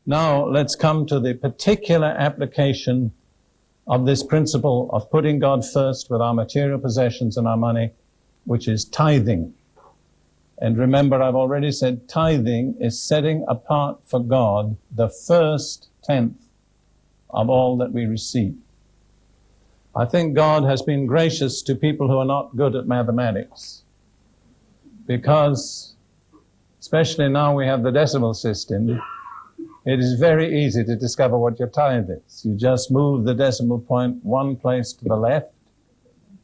Now let's come to the particular application of this principle of putting God first with our material possessions and our money, which is tithing. And remember, I've already said tithing is setting apart for God the first tenth of all that we receive. I think God has been gracious to people who are not good at mathematics, because especially now we have the decimal system, it is very easy to discover what your tithe is. You just move the decimal point one place to the left,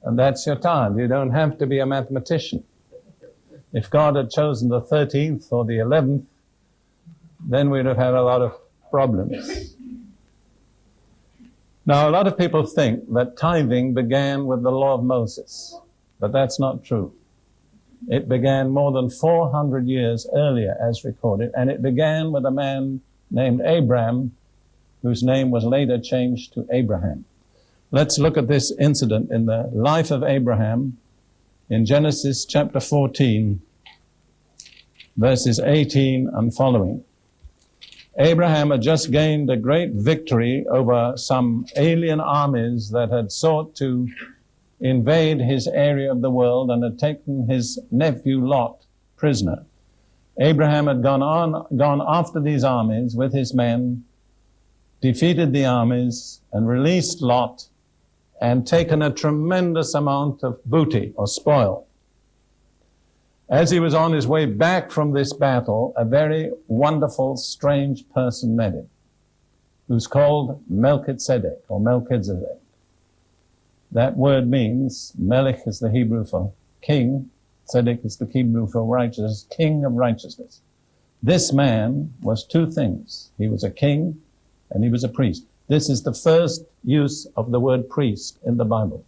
and that's your tithe. You don't have to be a mathematician. If God had chosen the 13th or the 11th, then we'd have had a lot of problems. Now, a lot of people think that tithing began with the law of Moses, but that's not true. It began more than 400 years earlier, as recorded, and it began with a man named Abram, whose name was later changed to Abraham. Let's look at this incident in the life of Abraham in Genesis chapter 14, verses 18 and following. Abraham had just gained a great victory over some alien armies that had sought to invade his area of the world and had taken his nephew Lot prisoner. Abraham had gone after these armies with his men, defeated the armies, and released Lot, and taken a tremendous amount of booty or spoil. As he was on his way back from this battle, a very wonderful, strange person met him, who's called Melchizedek, or Melchizedek. That word means, Melech is the Hebrew for king, Tzedek is the Hebrew for righteousness, king of righteousness. This man was two things. He was a king and he was a priest. This is the first use of the word priest in the Bible.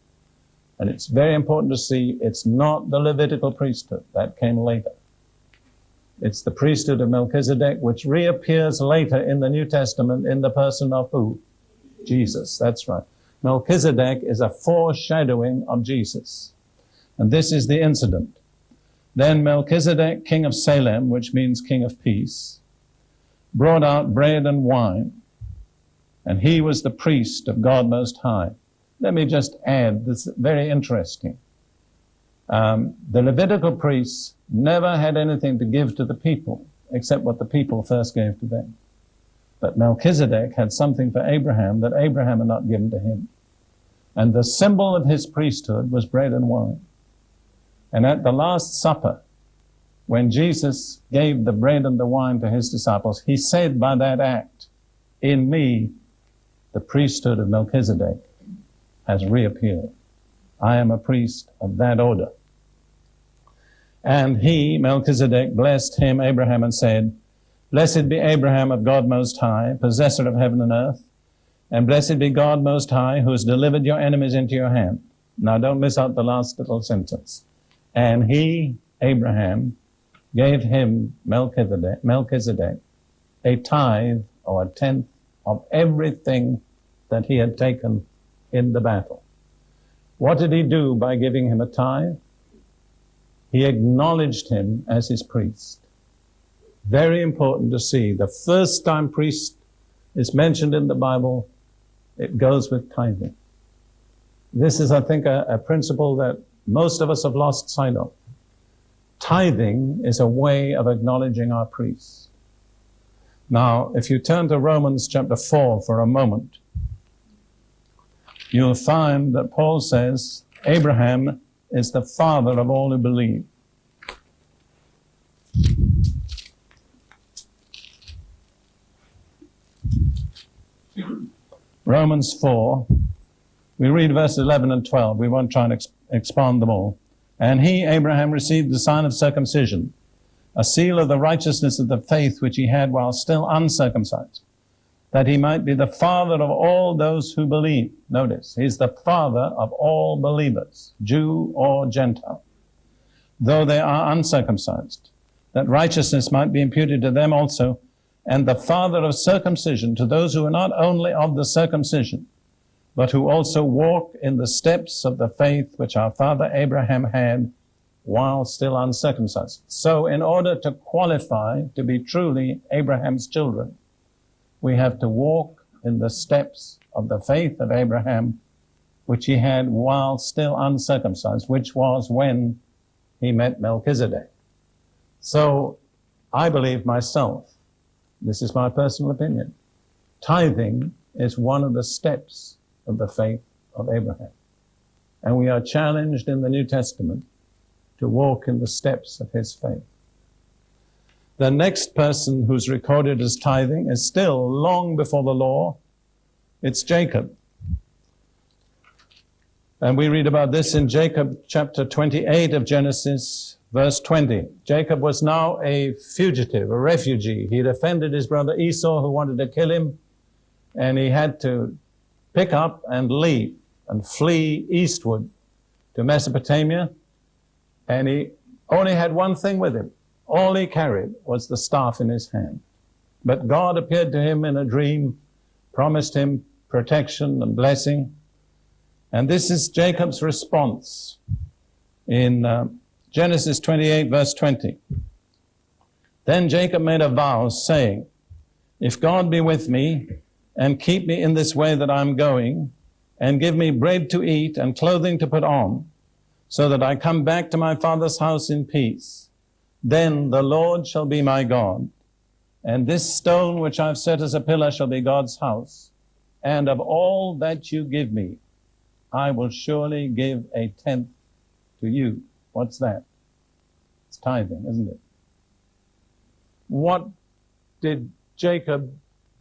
And it's very important to see it's not the Levitical priesthood. That came later. It's the priesthood of Melchizedek, which reappears later in the New Testament in the person of who? Jesus. That's right. Melchizedek is a foreshadowing of Jesus. And this is the incident. Then Melchizedek, king of Salem, which means king of peace, brought out bread and wine, and he was the priest of God Most High. Let me just add, this is very interesting. The Levitical priests never had anything to give to the people, except what the people first gave to them. But Melchizedek had something for Abraham that Abraham had not given to him. And the symbol of his priesthood was bread and wine. And at the Last Supper, when Jesus gave the bread and the wine to his disciples, he said by that act, in me, the priesthood of Melchizedek has reappeared. I am a priest of that order. And he, Melchizedek, blessed him, Abraham, and said, Blessed be Abraham of God Most High, possessor of heaven and earth, and blessed be God Most High, who has delivered your enemies into your hand. Now don't miss out the last little sentence. And he, Abraham, gave him, Melchizedek, a tithe or a tenth of everything that he had taken in the battle. What did he do by giving him a tithe? He acknowledged him as his priest. Very important to see. The first time priest is mentioned in the Bible, it goes with tithing. This is, I think, a principle that most of us have lost sight of. Tithing is a way of acknowledging our priest. Now, if you turn to Romans chapter 4 for a moment, you'll find that Paul says Abraham is the father of all who believe. Romans 4, we read verses 11 and 12. We won't try and expand them all. And he, Abraham, received the sign of circumcision, a seal of the righteousness of the faith which he had while still uncircumcised, that he might be the father of all those who believe. Notice, he's the father of all believers, Jew or Gentile, though they are uncircumcised, that righteousness might be imputed to them also, and the father of circumcision to those who are not only of the circumcision, but who also walk in the steps of the faith which our father Abraham had while still uncircumcised. So in order to qualify to be truly Abraham's children, We have to walk in the steps of the faith of Abraham, which he had while still uncircumcised, which was when he met Melchizedek. So I believe myself, this is my personal opinion, tithing is one of the steps of the faith of Abraham. And we are challenged in the New Testament to walk in the steps of his faith. The next person who's recorded as tithing is still long before the law. It's Jacob. And we read about this in Jacob chapter 28 of Genesis, verse 20. Jacob was now a fugitive, a refugee. He'd offended his brother Esau, who wanted to kill him, and he had to pick up and leave and flee eastward to Mesopotamia. And he only had one thing with him. All he carried was the staff in his hand. But God appeared to him in a dream, promised him protection and blessing. And this is Jacob's response in Genesis 28, verse 20. Then Jacob made a vow, saying, if God be with me, and keep me in this way that I'm going, and give me bread to eat and clothing to put on, so that I come back to my father's house in peace, then the Lord shall be my God, and this stone which I've set as a pillar shall be God's house, and of all that you give me, I will surely give a tenth to you. What's that? It's tithing, isn't it? What did Jacob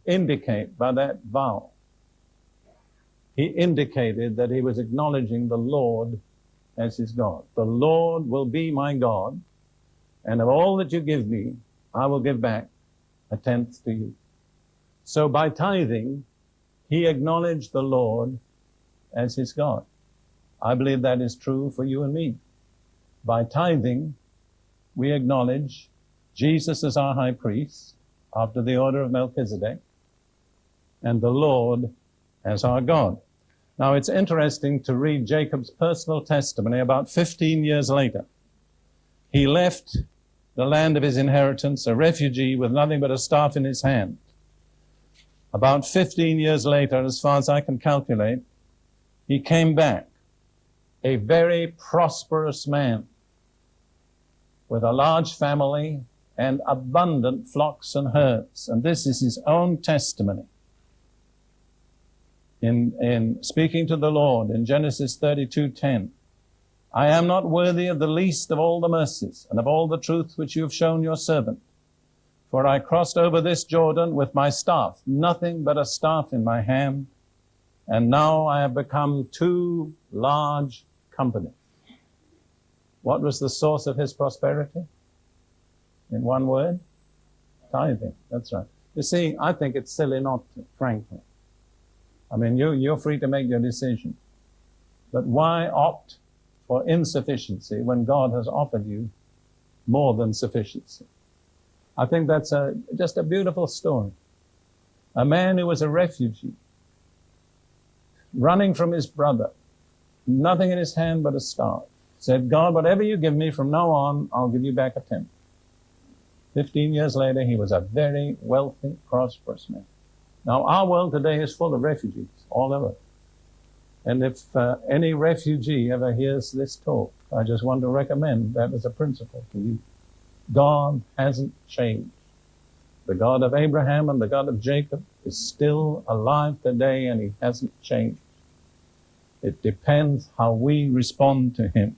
indicate by that vow? He indicated that he was acknowledging the Lord as his God. The Lord will be my God, and of all that you give me, I will give back a tenth to you. So by tithing, he acknowledged the Lord as his God. I believe that is true for you and me. By tithing, we acknowledge Jesus as our high priest after the order of Melchizedek, and the Lord as our God. Now it's interesting to read Jacob's personal testimony about 15 years later. He left the land of his inheritance, a refugee with nothing but a staff in his hand. About 15 years later, as far as I can calculate, he came back, a very prosperous man with a large family and abundant flocks and herds. And this is his own testimony in speaking to the Lord in Genesis 32:10. I am not worthy of the least of all the mercies and of all the truth which you have shown your servant. For I crossed over this Jordan with my staff, nothing but a staff in my hand, and now I have become too large company. What was the source of his prosperity? In one word, tithing. That's right. You see, I think it's silly not to, frankly. I mean, you're free to make your decision. But why opt for insufficiency when God has offered you more than sufficiency? I think that's just a beautiful story. A man who was a refugee, running from his brother, nothing in his hand but a staff, said, God, whatever you give me from now on, I'll give you back a tenth. 15 years later, he was a very wealthy, prosperous man. Now, our world today is full of refugees all over. And if any refugee ever hears this talk, I just want to recommend that as a principle to you. God hasn't changed. The God of Abraham and the God of Jacob is still alive today, and he hasn't changed. It depends how we respond to him.